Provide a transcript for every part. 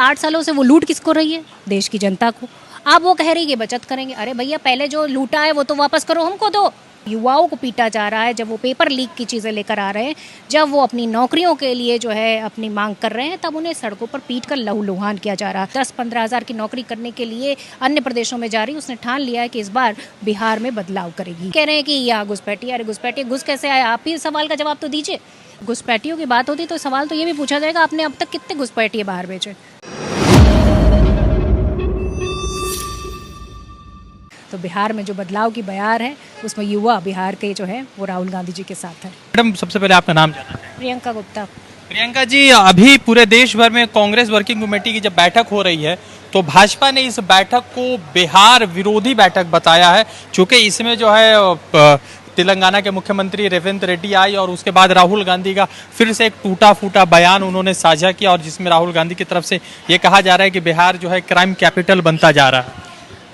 8 सालों से वो लूट किसको रही है? देश की जनता को। आप वो कह रही है कि बचत करेंगे। अरे भैया, पहले जो लूटा है वो तो वापस करो, हमको दो। युवाओं को पीटा जा रहा है जब वो पेपर लीक की चीज़ें लेकर आ रहे हैं, जब वो अपनी नौकरियों के लिए जो है अपनी मांग कर रहे हैं, तब उन्हें सड़कों पर पीट कर लहूलुहान किया जा रहा है। 10-15 हज़ार की नौकरी करने के लिए अन्य प्रदेशों में जा रही, उसने ठान लिया है कि इस बार बिहार में बदलाव करेगी। कह रहे हैं कि यह घुसपैठी, अरे घुसपैठी घुस कैसे आया? आप ही सवाल का जवाब तो दीजिए। घुसपैठियों की बात होती तो सवाल तो ये भी पूछा जाएगा, आपने अब तक कितने घुसपैठिए बाहर भेजे? तो बिहार में जो बदलाव की बयार है, उसमें युवा बिहार के जो है वो राहुल गांधी जी के साथ है। मैडम, सबसे पहले आपका नाम जानना है। प्रियंका गुप्ता। प्रियंका जी, अभी पूरे देश भर में कांग्रेस वर्किंग कमेटी की जब बैठक हो रही है तो भाजपा ने इस बैठक को बिहार विरोधी बैठक बताया है, क्योंकि इसमें जो है तेलंगाना के मुख्यमंत्री रेवंत रेड्डी आई और उसके बाद राहुल गांधी का फिर से एक टूटा फूटा बयान उन्होंने साझा किया, और जिसमें राहुल गांधी की तरफ से ये कहा जा रहा है कि बिहार जो है क्राइम कैपिटल बनता जा रहा है।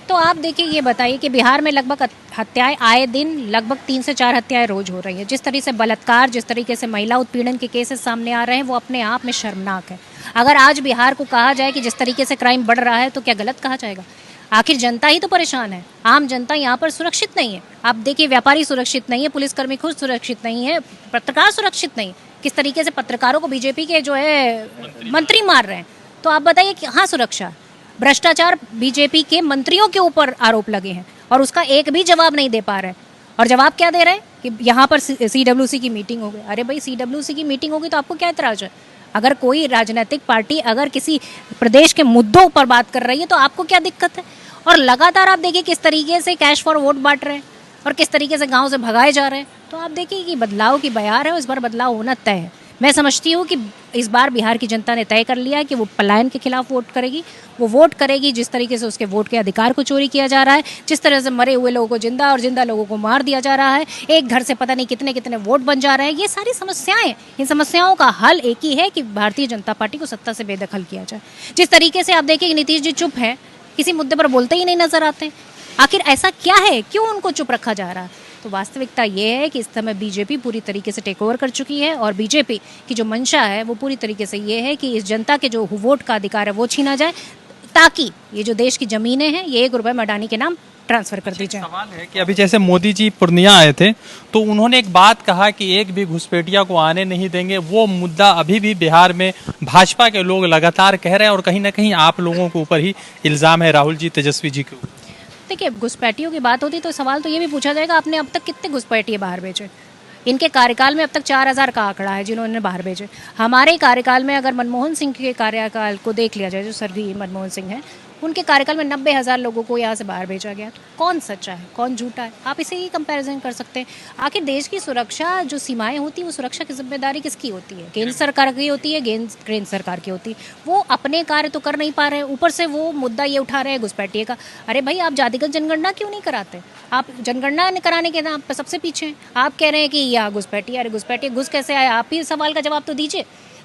तो आप देखिए, ये बताइए कि बिहार में लगभग हत्याएं आए दिन लगभग 3 से 4 हत्याएं रोज हो रही है। जिस तरीके से बलात्कार, जिस तरीके से महिला उत्पीड़न के केसेस सामने आ रहे हैं, वो अपने आप में शर्मनाक है। अगर आज बिहार को कहा जाए कि जिस तरीके से क्राइम बढ़ रहा है, तो क्या गलत कहा जाएगा? आखिर जनता ही तो परेशान है। आम जनता यहाँ पर सुरक्षित नहीं है। आप देखिए, व्यापारी सुरक्षित नहीं है, पुलिसकर्मी खुद सुरक्षित नहीं है, पत्रकार सुरक्षित नहीं। किस तरीके से पत्रकारों को बीजेपी के जो है मंत्री मार रहे हैं, तो आप बताइए कि हाँ सुरक्षा? भ्रष्टाचार बीजेपी के मंत्रियों के ऊपर आरोप लगे हैं और उसका एक भी जवाब नहीं दे पा रहे हैं। और जवाब क्या दे रहे हैं कि यहाँ पर सीडब्ल्यूसी की मीटिंग हो गई। अरे भाई, सीडब्ल्यूसी की मीटिंग होगी तो आपको क्या इतराज है? अगर कोई राजनीतिक पार्टी अगर किसी प्रदेश के मुद्दों पर बात कर रही है तो आपको क्या दिक्कत है? और लगातार आप देखिए किस तरीके से कैश फॉर वोट बांट रहे हैं और किस तरीके से गाँव से भगाए जा रहे हैं। तो आप देखिए कि बदलाव की बयार है, इस बार बदलाव होना तय है। मैं समझती हूँ कि इस बार बिहार की जनता ने तय कर लिया है कि वो पलायन के खिलाफ वोट करेगी। वो वोट करेगी जिस तरीके से उसके वोट के अधिकार को चोरी किया जा रहा है, जिस तरह से मरे हुए लोगों को जिंदा और जिंदा लोगों को मार दिया जा रहा है, एक घर से पता नहीं कितने कितने वोट बन जा रहे हैं। ये सारी समस्याएं, इन समस्याओं का हल एक ही है कि भारतीय जनता पार्टी को सत्ता से बेदखल किया जाए। जिस तरीके से आप देखिए कि नीतीश जी चुप है, किसी मुद्दे पर बोलते ही नहीं नजर आते। आखिर ऐसा क्या है, क्यों उनको चुप रखा जा रहा है? तो वास्तविकता ये है कि इस समय बीजेपी पूरी तरीके से टेक ओवर कर चुकी है और बीजेपी की जो मंशा है वो पूरी तरीके से ये है कि इस जनता के जो वोट का अधिकार है वो छीना जाए, ताकि ये जो देश की जमीनें हैं ये 1 रुपए में अडानी के नाम ट्रांसफर कर दी जाए। सवाल है कि अभी जैसे मोदी जी पूर्णिया आए थे तो उन्होंने एक बात कहा कि एक भी घुसपैठिया को आने नहीं देंगे। वो मुद्दा अभी भी बिहार में भाजपा के लोग लगातार कह रहे हैं और कहीं ना कहीं आप लोगों के ऊपर ही इल्जाम है, राहुल जी, तेजस्वी जी के ऊपर। देखिए, घुसपैठियों की बात होती तो सवाल तो ये भी पूछा जाएगा, आपने अब तक कितने घुसपैठिए बाहर भेजे? इनके कार्यकाल में अब तक 4000 का आंकड़ा है जिन्होंने बाहर भेजे। हमारे कार्यकाल में अगर मनमोहन सिंह के कार्यकाल को देख लिया जाए, जो स्वर्गीय मनमोहन सिंह हैं, उनके कार्यकाल में 90,000 लोगों को यहाँ से बाहर भेजा गया। तो कौन सच्चा है, कौन झूठा है? आप इसे ही कंपैरिजन कर सकते हैं। आखिर देश की सुरक्षा, जो सीमाएं होती है, वो सुरक्षा की जिम्मेदारी किसकी होती है? केंद्र सरकार की होती है, केंद्र सरकार की होती है। वो अपने कार्य तो कर नहीं पा रहे हैं, ऊपर से वो मुद्दा ये उठा रहे हैं घुसपैठिए का। अरे भाई, आप जातिगत जनगणना क्यों नहीं कराते? आप जनगणना कराने के नाम पर सबसे पीछे हैं। आप कह रहे हैं कि यह घुसपैठिए, अरे घुसपैठिए घुस कैसे आया? आप ही सवाल का जवाब तो दीजिए।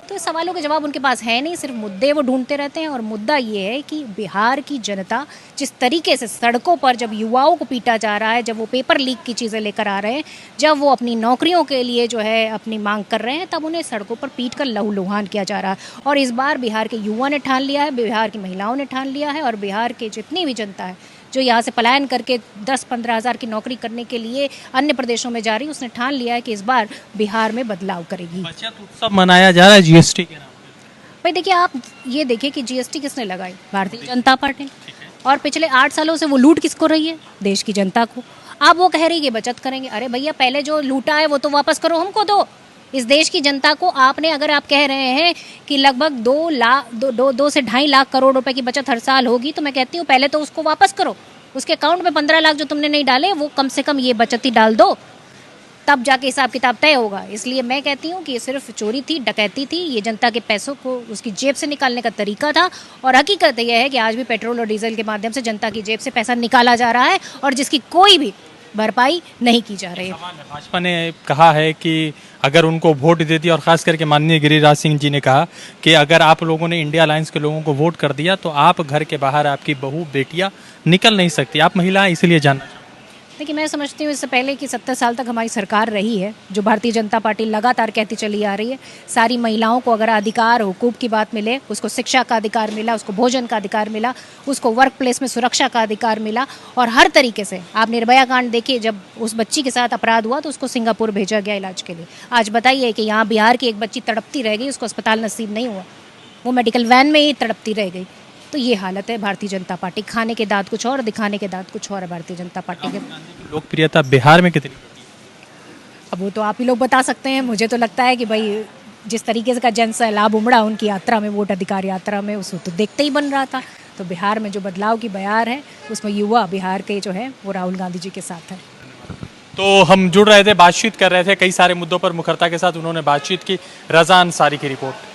तो सवालों के जवाब उनके पास है नहीं, सिर्फ मुद्दे वो ढूंढते रहते हैं। और मुद्दा ये है कि बिहार की जनता जिस तरीके से सड़कों पर जब युवाओं को पीटा जा रहा है, जब वो पेपर लीक की चीज़ें लेकर आ रहे हैं, जब वो अपनी नौकरियों के लिए जो है अपनी मांग कर रहे हैं, तब उन्हें सड़कों पर पीट कर लहूलुहान किया जा रहा है। और इस बार बिहार के युवा ने ठान लिया है, बिहार की महिलाओं ने ठान लिया है, और बिहार के जितनी भी जनता है जो यहाँ से पलायन करके 10-15 हज़ार की नौकरी करने के लिए अन्य प्रदेशों में जा रही, उसने ठान लिया है कि इस बार बिहार में बदलाव करेगी। बचत उत्सव मनाया जा रहा है जीएसटी के नाम पे। भाई देखिए, आप ये देखिए कि जीएसटी किसने लगाई? भारतीय जनता पार्टी। और पिछले 8 सालों से वो लूट किसको रही है? देश की जनता को। आप वो कह रही है कि बचत करेंगे। अरे भैया, पहले जो लूटा है वो तो वापस करो, हमको दो। इस देश की जनता को आपने, अगर आप कह रहे हैं कि लगभग 2 से 2.5 लाख करोड़ रुपए की बचत हर साल होगी, तो मैं कहती हूँ पहले तो उसको वापस करो। उसके अकाउंट में 15 लाख जो तुमने नहीं डाले, वो कम से कम ये बचत ही डाल दो, तब जाके हिसाब किताब तय होगा। इसलिए मैं कहती हूँ कि ये सिर्फ चोरी थी, डकैती थी। ये जनता के पैसों को उसकी जेब से निकालने का तरीका था। और हकीकत यह है कि आज भी पेट्रोल और डीजल के माध्यम से जनता की जेब से पैसा निकाला जा रहा है और जिसकी कोई भी भरपाई नहीं की जा रही है। भाजपा ने कहा है कि अगर उनको वोट दे दिया, और खास करके माननीय गिरिराज सिंह जी ने कहा कि अगर आप लोगों ने इंडिया अलायंस के लोगों को वोट कर दिया तो आप घर के बाहर आपकी बहू बेटियां निकल नहीं सकती। आप महिलाएं इसलिए जानना चाहते हैं? देखिए, मैं समझती हूँ इससे पहले कि 70 साल तक हमारी सरकार रही है, जो भारतीय जनता पार्टी लगातार कहती चली आ रही है, सारी महिलाओं को अगर अधिकार हुकूक की बात मिले, उसको शिक्षा का अधिकार मिला, उसको भोजन का अधिकार मिला, उसको वर्क प्लेस में सुरक्षा का अधिकार मिला, और हर तरीके से आप निर्भया कांड देखिए, जब उस बच्ची के साथ अपराध हुआ तो उसको सिंगापुर भेजा गया इलाज के लिए। आज बताइए कि यहाँ बिहार की एक बच्ची तड़पती रह गई, उसको अस्पताल नसीब नहीं हुआ, वो मेडिकल वैन में ही तड़पती रह गई। तो ये हालत है भारतीय जनता पार्टी, खाने के दांत कुछ और, दिखाने के दांत कुछ और है भारतीय जनता पार्टी के। लोकप्रियता बिहार में कितनी? अब वो तो आप ही लोग बता सकते हैं। मुझे तो लगता है कि भाई जिस तरीके से का जन सैलाब उमड़ा उनकी यात्रा में, वोट अधिकार यात्रा में, उसको तो देखते ही बन रहा था। तो बिहार में जो बदलाव की बयार है, उसमें युवा बिहार के जो है वो राहुल गांधी जी के साथ है। तो हम जुड़ रहे थे, बातचीत कर रहे थे कई सारे मुद्दों पर मुखरता के साथ, उन्होंने बातचीत की। रज़ा अंसारी की रिपोर्ट।